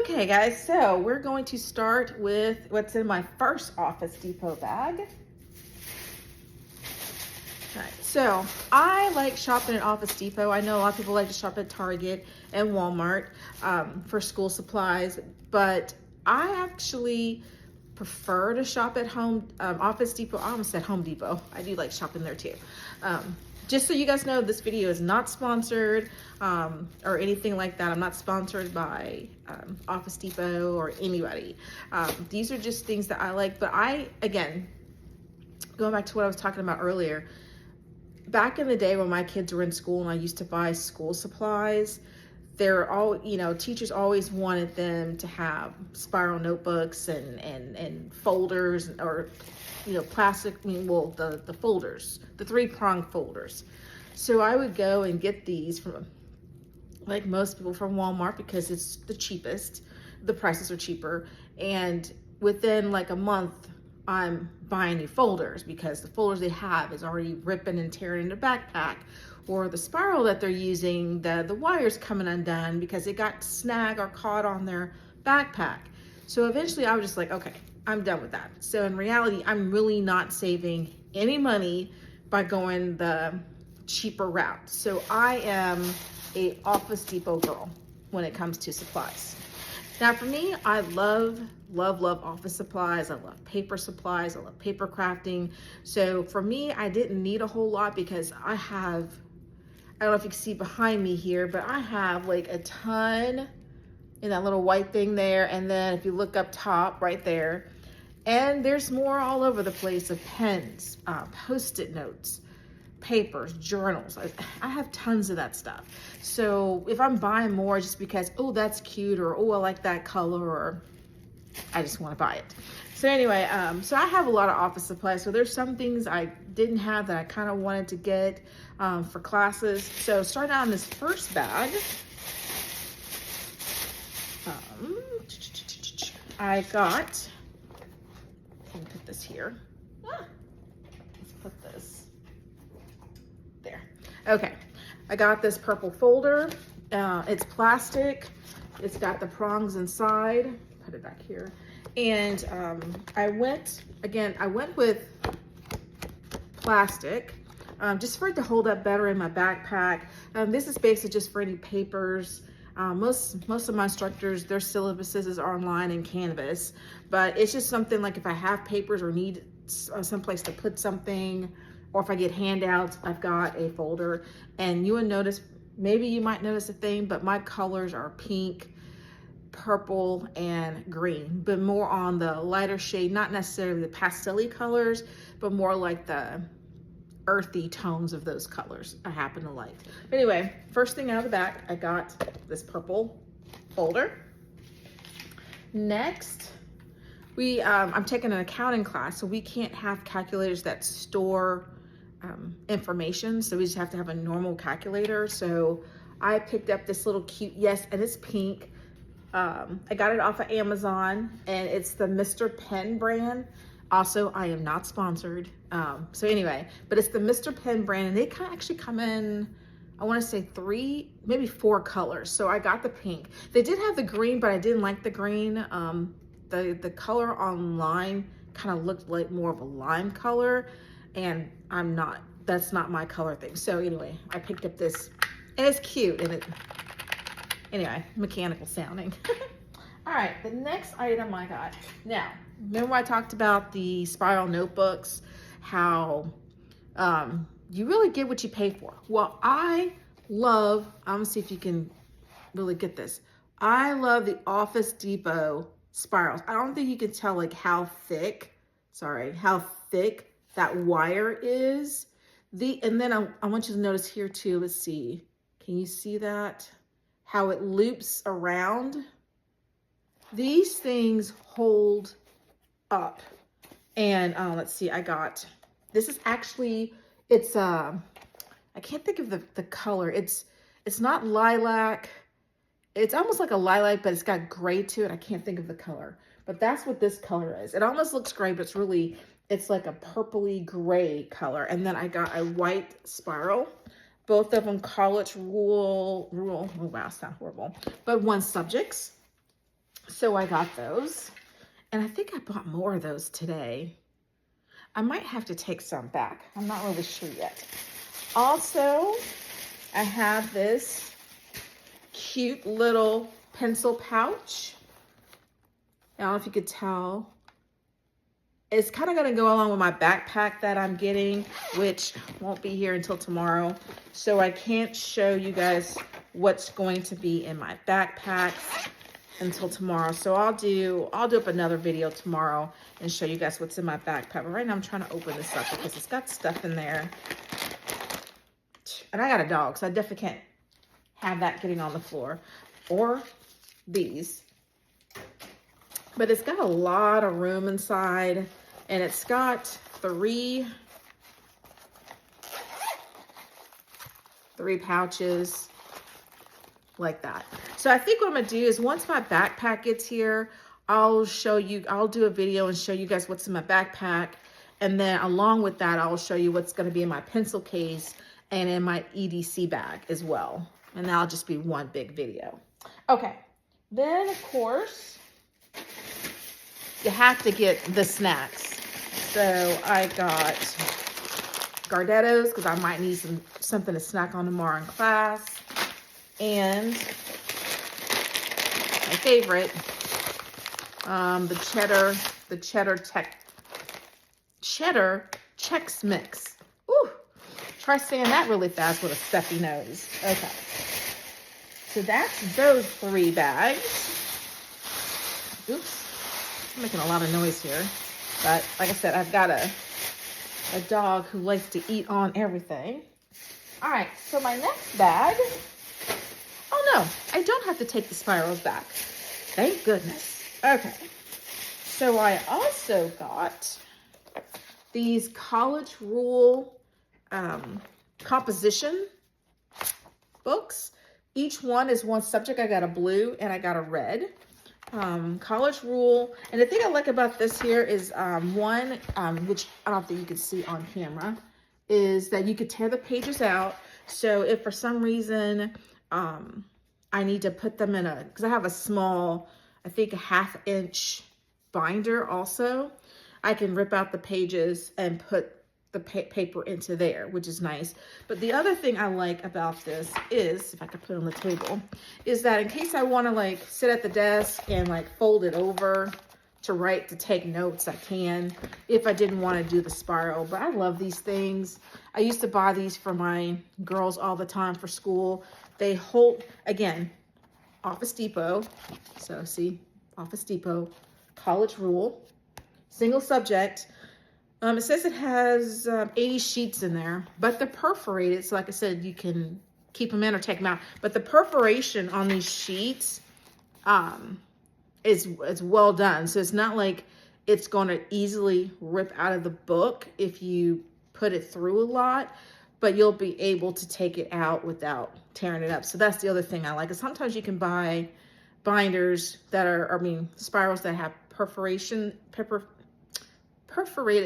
Okay guys, so we're going to start with what's in my first Office Depot bag. All right, so I like shopping at Office Depot. I know a lot of people like to shop at Target and Walmart for school supplies, but I actually prefer to shop at Office Depot. I almost said Home Depot. I do like shopping there too. Just so you guys know, this video is not sponsored or anything like that. I'm not sponsored by Office Depot or anybody. These are just things that I like, but again, going back to what I was talking about earlier, back in the day when my kids were in school and I used to buy school supplies, teachers always wanted them to have spiral notebooks and folders or, plastic, the folders, the 3-prong folders. So I would go and get these from, like most people, from Walmart because it's the cheapest. The prices are cheaper. And within like a month, I'm buying new folders because the folders they have is already ripping and tearing in the backpack, or the spiral that they're using, the wire's coming undone because it got snagged or caught on their backpack. So eventually I was just like, okay, I'm done with that. So in reality, I'm really not saving any money by going the cheaper route. So I am a Office Depot girl when it comes to supplies. Now for me, I love office supplies. I love paper supplies. I love paper crafting. So for me, I didn't need a whole lot because I don't know if you can see behind me here, but I have like a ton in that little white thing there. And then if you look up top right there, and there's more all over the place of pens, Post-it notes, papers, journals. I have tons of that stuff. So if I'm buying more just because, oh, that's cute, or oh, I like that color, or I just want to buy it. So anyway, so I have a lot of office supplies. So there's some things I didn't have that I kind of wanted to get for classes. So starting out in this first bag, I got, let me put this here. Let's put this there. Okay, I got this purple folder. It's plastic. It's got the prongs inside. Put it back here. And I went with plastic just for it to hold up better in my backpack. This is basically just for any papers. Most of my instructors, their syllabuses are online in Canvas, but it's just something like if I have papers or need someplace to put something, or if I get handouts, I've got a folder. And you would notice, maybe you might notice a thing, but my colors are pink, purple, and green, but more on the lighter shade, not necessarily the pastel-y colors, but more like the earthy tones of those colors I happen to like. But anyway, first thing out of the back, I got this purple folder. Next, I'm taking an accounting class, so we can't have calculators that store information, so we just have to have a normal calculator. So I picked up this little cute, yes, and it's pink. I got it off of Amazon, and it's the Mr. Pen brand. Also, I am not sponsored. So anyway, but it's the Mr. Pen brand, and they actually come in, I want to say 3, maybe 4 colors. So I got the pink. They did have the green, but I didn't like the green. The color online kind of looked like more of a lime color, and that's not my color thing. So anyway, I picked up this, and it's cute, and anyway, mechanical sounding. All right, the next item I got. Now, remember I talked about the spiral notebooks, how you really get what you pay for. Well, I'm gonna see if you can really get this. I love the Office Depot spirals. I don't think you can tell like how thick that wire is. And then I want you to notice here too, let's see. Can you see that? How it loops around. These things hold up. And let's see, this is actually, I can't think of the color. It's not lilac. It's almost like a lilac, but it's got gray to it. I can't think of the color, but that's what this color is. It almost looks gray, but it's like a purpley gray color. And then I got a white spiral. Both of them college rule, oh wow, sound horrible, but 1 subjects. So I got those. And I think I bought more of those today. I might have to take some back. I'm not really sure yet. Also, I have this cute little pencil pouch. I don't know if you could tell. It's kind of going to go along with my backpack that I'm getting, which won't be here until tomorrow. So I can't show you guys what's going to be in my backpack until tomorrow. So I'll do up another video tomorrow and show you guys what's in my backpack. But right now I'm trying to open this up because it's got stuff in there. And I got a dog, so I definitely can't have that getting on the floor or these. But it's got a lot of room inside, and it's got three pouches like that. So I think what I'm gonna do is once my backpack gets here, I'll do a video and show you guys what's in my backpack. And then along with that, I'll show you what's gonna be in my pencil case and in my EDC bag as well. And that'll just be one big video. Okay, then of course, you have to get the snacks. So I got Gardettos because I might need something to snack on tomorrow in class. And my favorite, the cheddar Chex Mix. Ooh, try saying that really fast with a stuffy nose. Okay, so that's those 3 bags. Oops, I'm making a lot of noise here, but like I said, I've got a dog who likes to eat on everything. All right, so my next bag. Oh no, I don't have to take the spirals back. Thank goodness. Okay, so I also got these College Rule composition books. Each one is one subject. I got a blue and I got a red. College Rule. And the thing I like about this here is which I don't think you can see on camera, is that you could tear the pages out. So if for some reason I need to put them in because I have a small, I think a 1/2 inch binder also, I can rip out the pages and put the paper into there, which is nice. But the other thing I like about this is, if I could put it on the table, is that in case I want to like sit at the desk and like fold it over to take notes, I can, if I didn't want to do the spiral. But I love these things. I used to buy these for my girls all the time for school. They hold, again, Office Depot. So see, Office Depot, College Rule, single subject. It says it has 80 sheets in there, but they're perforated. So like I said, you can keep them in or take them out. But the perforation on these sheets is well done. So it's not like it's going to easily rip out of the book if you put it through a lot, but you'll be able to take it out without tearing it up. So that's the other thing I like. Is sometimes you can buy binders that are, spirals that have perforated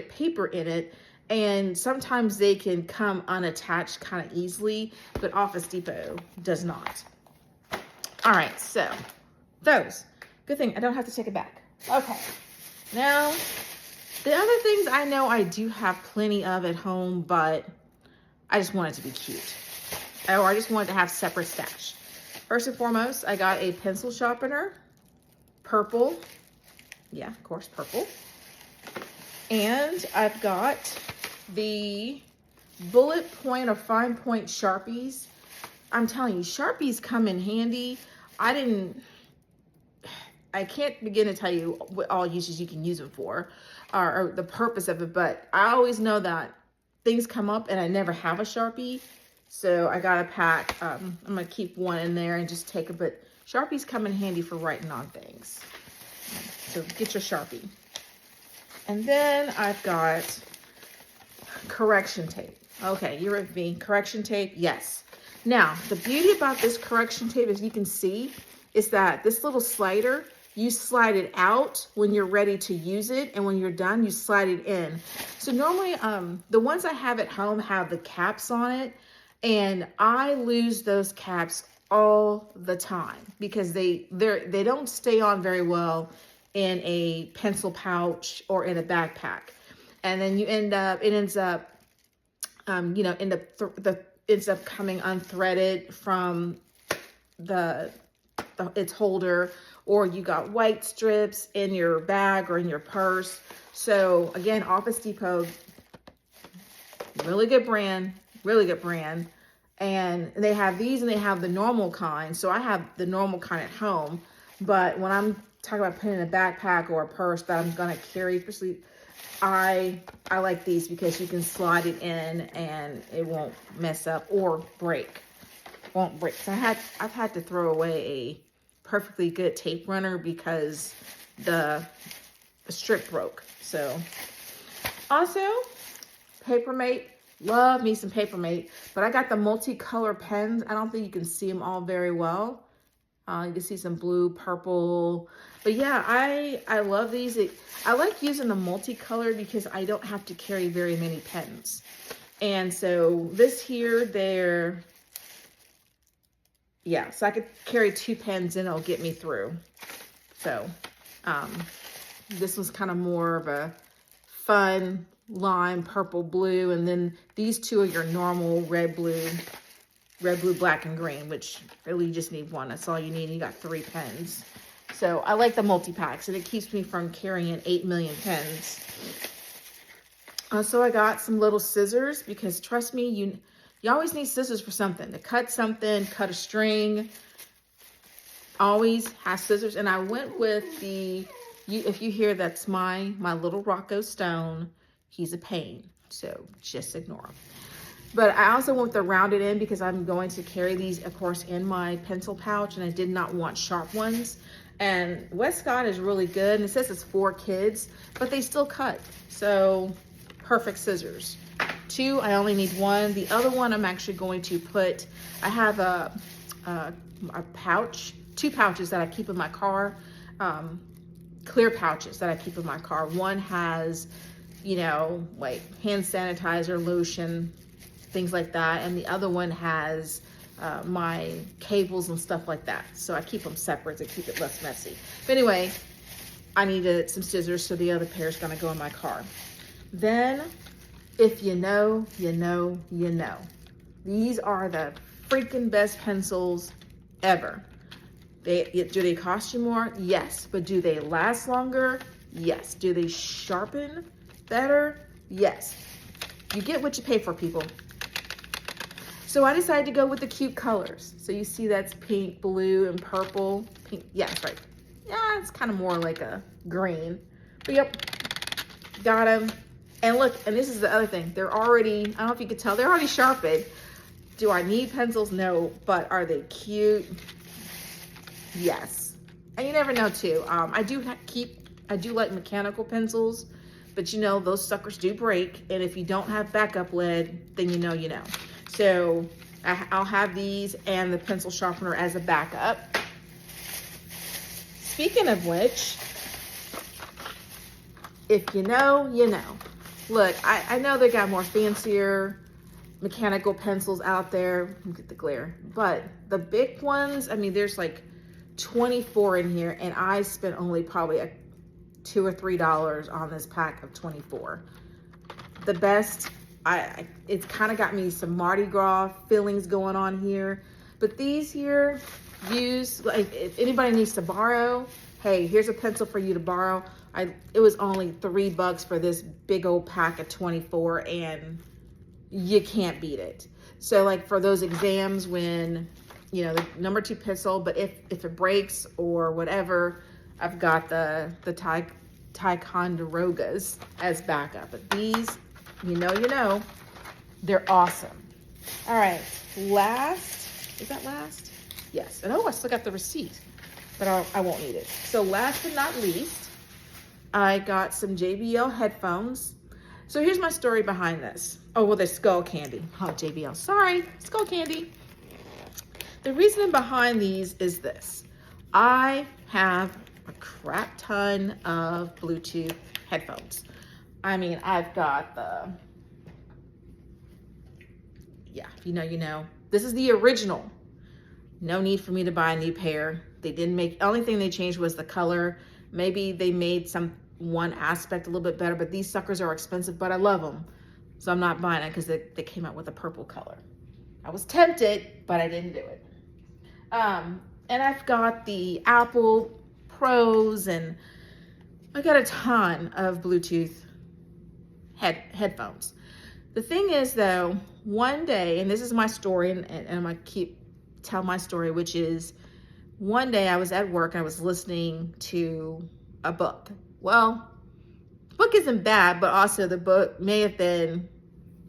paper in it, and sometimes they can come unattached kind of easily, but Office Depot does not. All right, so those. Good thing I don't have to take it back. Okay, now the other things I know I do have plenty of at home, but I just want it to be cute. Or I just wanted to have separate stash. First and foremost, I got a pencil sharpener, purple. Yeah, of course, purple. And I've got the bullet point or fine point Sharpies. I'm telling you, Sharpies come in handy. I can't begin to tell you what all uses you can use them for or the purpose of it, but I always know that things come up and I never have a Sharpie. So I got a pack. I'm going to keep one in there and just take it, but Sharpies come in handy for writing on things. So get your Sharpie. And then I've got correction tape. Okay, you're with me. Correction tape, yes. Now, the beauty about this correction tape, as you can see, is that this little slider, you slide it out when you're ready to use it, and when you're done, you slide it in. So normally, the ones I have at home have the caps on it, and I lose those caps all the time because they don't stay on very well in a pencil pouch or in a backpack. And then it ends up ends up coming unthreaded from its holder, or you got white strips in your bag or in your purse. So again, Office Depot, really good brand. And they have these and they have the normal kind. So I have the normal kind at home, but when I'm talking about putting in a backpack or a purse that I'm gonna carry, especially, I like these because you can slide it in and it won't mess up or break. Won't break. So I've had to throw away a perfectly good tape runner because the strip broke. So also, Papermate. Love me some Papermate, but I got the multicolor pens. I don't think you can see them all very well. You can see some blue, purple, but yeah, I love these. I like using the multicolor because I don't have to carry very many pens. And so this here, so I could carry 2 pens and it'll get me through. So this was kind of more of a fun lime, purple, blue, and then these 2 are your normal red, blue, black, and green, which really you just need 1. That's all you need. You got 3 pens. So I like the multi-packs, and it keeps me from carrying 8 million pens. So I got some little scissors because trust me, you always need scissors for something, to cut something, cut a string. Always have scissors. And I went with if you hear that's my little Rocco Stone. He's a pain, so just ignore him. But I also went the rounded end because I'm going to carry these, of course, in my pencil pouch, and I did not want sharp ones. And Westcott is really good, and it says it's for kids, but they still cut. So perfect scissors. 2, I only need 1. The other one I'm actually going to put, I have a pouch, 2 pouches that I keep in my car, clear pouches that I keep in my car. One has, like hand sanitizer, lotion, things like that. And the other one has my cables and stuff like that. So I keep them separate to keep it less messy. But anyway, I needed some scissors, so the other pair is gonna go in my car. Then, if you know, you know, you know. These are the freaking best pencils ever. Do they cost you more? Yes. But do they last longer? Yes. Do they sharpen better? Yes. You get what you pay for, people. So I decided to go with the cute colors. So you see that's pink, blue, and purple. Pink, yeah, that's right. Yeah, it's kind of more like a green. But yep, got them. And look, and this is the other thing. They're already, I don't know if you can tell, they're already sharpened. Do I need pencils? No. But are they cute? Yes. And you never know too. I do like mechanical pencils, but those suckers do break. And if you don't have backup lead, then you know. So I'll have these and the pencil sharpener as a backup. Speaking of which, if you know, you know. Look, I know they got more fancier mechanical pencils out there. Look at the glare. But the big ones, I mean, there's like 24 in here, and I spent only probably $2 or $3 on this pack of 24. The best, it's kind of got me some Mardi Gras feelings going on here. But these here, like if anybody needs to borrow, hey, here's a pencil for you to borrow. It was only $3 for this big old pack of 24, and you can't beat it. So like for those exams when, the number 2 pencil, but if it breaks or whatever, I've got the Ticonderogas as backup. But these, they're awesome. All right, is that last? Yes, and I still got the receipt, but I won't need it. So last but not least, I got some JBL headphones. So here's my story behind this. Oh, well, they're Skull Candy. Oh, JBL, sorry, Skull Candy. The reason behind these is this. I have a crap ton of Bluetooth headphones. I mean, I've got if you know, you know. This is the original No need for me to buy a new pair. They didn't make, only thing they changed was the color. Maybe they made one aspect a little bit better, but these suckers are expensive, but I love them. So I'm not buying it because they came out with a purple color. I was tempted, but I didn't do it. And I've got the Apple Pros, and I got a ton of Bluetooth headphones. The thing is though, one day, and this is my story, and I'm gonna tell my story, which is one day I was at work and I was listening to a book. Well, the book isn't bad, but also the book may have been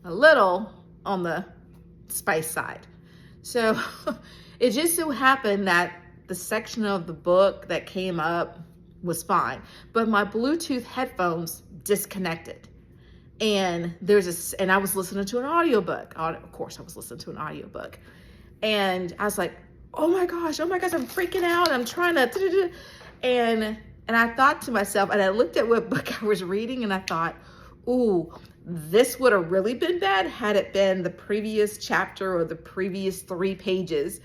a little on the spice side. So it just so happened that the section of the book that came up was fine, but my Bluetooth headphones disconnected. And and I was listening to an audiobook. Of course I was listening to an audiobook. And I was like, oh my gosh, I'm freaking out. I'm trying to, and I thought to myself, and I looked at what book I was reading, and I thought, ooh, this would have really been bad had it been the previous chapter or the previous 3 pages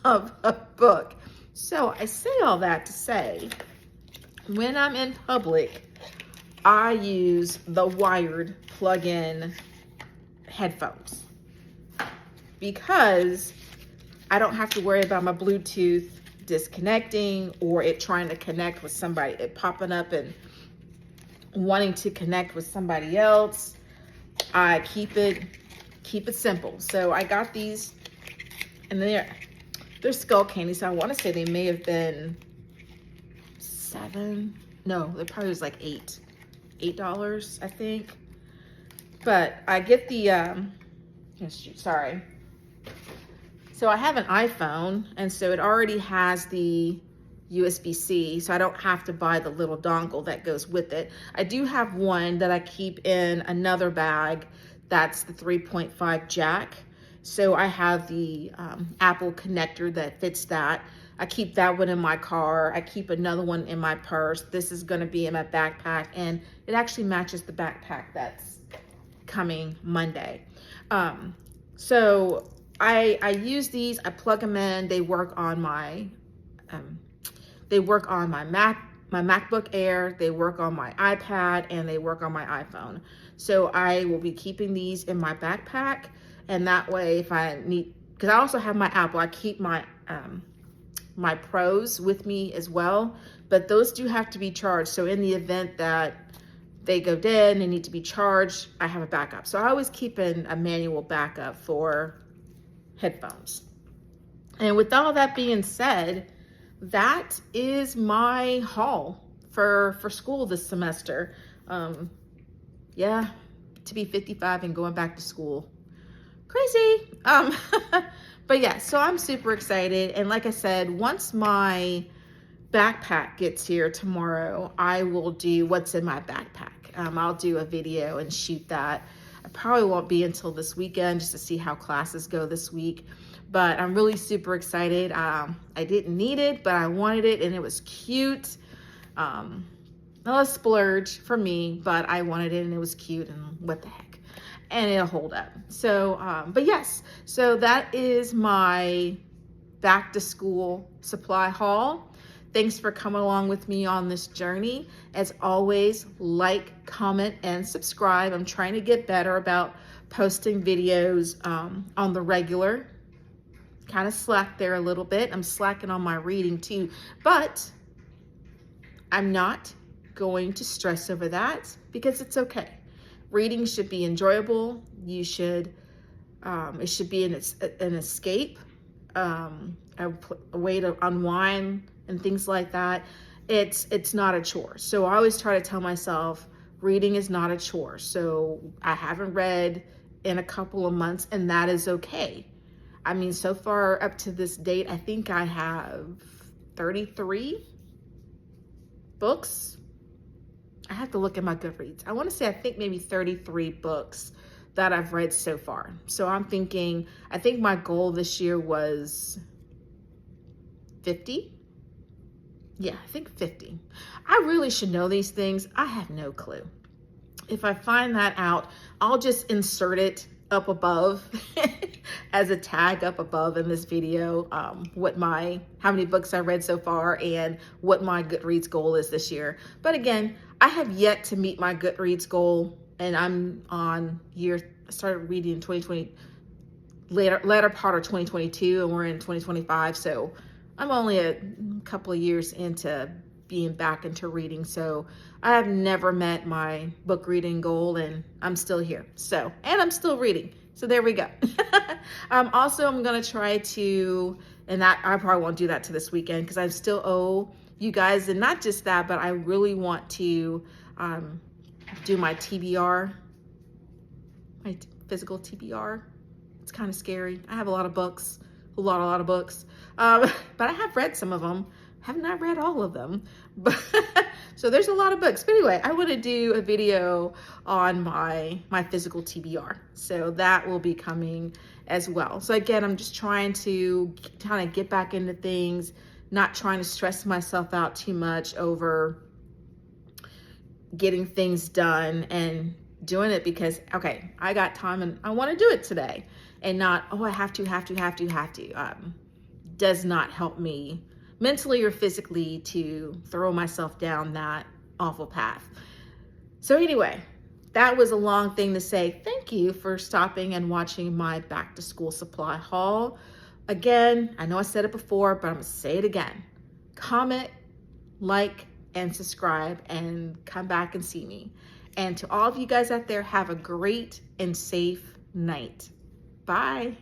of a book. So I say all that to say, when I'm in public, I use the wired plug-in headphones because I don't have to worry about my Bluetooth disconnecting or it trying to connect with somebody, it popping up and wanting to connect with somebody else. I keep it simple. So I got these, and they're Skull Candy. So I want to say they may have been $7. No, they probably was like $8, I think. But I get the sorry. So I have an iPhone, and so it already has the USB-C, so I don't have to buy the little dongle that goes with it. I do have one that I keep in another bag. That's the 3.5 jack. So I have the Apple connector that fits that. I keep that one in my car. I keep another one in my purse. This is gonna be in my backpack, and it actually matches the backpack that's coming Monday. So I use these, I plug them in, they work on my MacBook Air, they work on my iPad, and they work on my iPhone. So I will be keeping these in my backpack, and that way if I need, because I also have my Apple, I keep my my Pros with me as well, but those do have to be charged. So in the event that they go dead and they need to be charged, I have a backup. So I always keep in a manual backup for headphones. And with all that being said, that is my haul for school this semester. Yeah, to be 55 and going back to school. Crazy. But yeah, so I'm super excited. And like I said, once my backpack gets here tomorrow, I will do what's in my backpack. I'll do a video and shoot that. I probably won't be until this weekend just to see how classes go this week. But I'm really super excited. I didn't need it, but I wanted it, and it was cute. Not a splurge for me, but I wanted it and it was cute, and what the heck. And it'll hold up. So, but yes, so that is my back to school supply haul. Thanks for coming along with me on this journey. As always, like, comment, and subscribe. I'm trying to get better about posting videos on the regular. Kind of slack there a little bit. I'm slacking on my reading too, but I'm not going to stress over that because it's okay. Reading should be enjoyable. You should, it should be an escape, a way to unwind and things like that. It's not a chore. So I always try to tell myself reading is not a chore. So I haven't read in a couple of months, and that is okay. I mean, so far up to this date, I think I have 33 books. I have to look at my Goodreads. I want to say, I think maybe 33 books that I've read so far. So I'm thinking, I think my goal this year was 50. Yeah, I think 50. I really should know these things. I have no clue. If I find that out, I'll just insert it up above as a tag up above in this video, how many books I read so far and what my Goodreads goal is this year. But again, I have yet to meet my Goodreads goal, and I'm on I started reading in 2020, latter part of 2022, and we're in 2025. So I'm only a couple of years into being back into reading. So I have never met my book reading goal, and I'm still here. So, and I'm still reading. So there we go. Also, I'm going to try to, and that I probably won't do that to this weekend because I still owe you guys, and not just that, but I really want to do my TBR, my physical TBR. It's kind of scary. I have a lot of books, a lot of books, but I have read some of them. Have not read all of them, but so there's a lot of books. But anyway, I want to do a video on my physical TBR, so that will be coming as well. So again, I'm just trying to kind of get back into things, not trying to stress myself out too much over getting things done, and doing it because, okay, I got time and I want to do it today, and not, oh, I have to. Does not help me mentally or physically to throw myself down that awful path. So anyway, that was a long thing to say. Thank you for stopping and watching my back to school supply haul. Again, I know I said it before, but I'm gonna say it again. Comment, like, and subscribe, and come back and see me. And to all of you guys out there, have a great and safe night. Bye.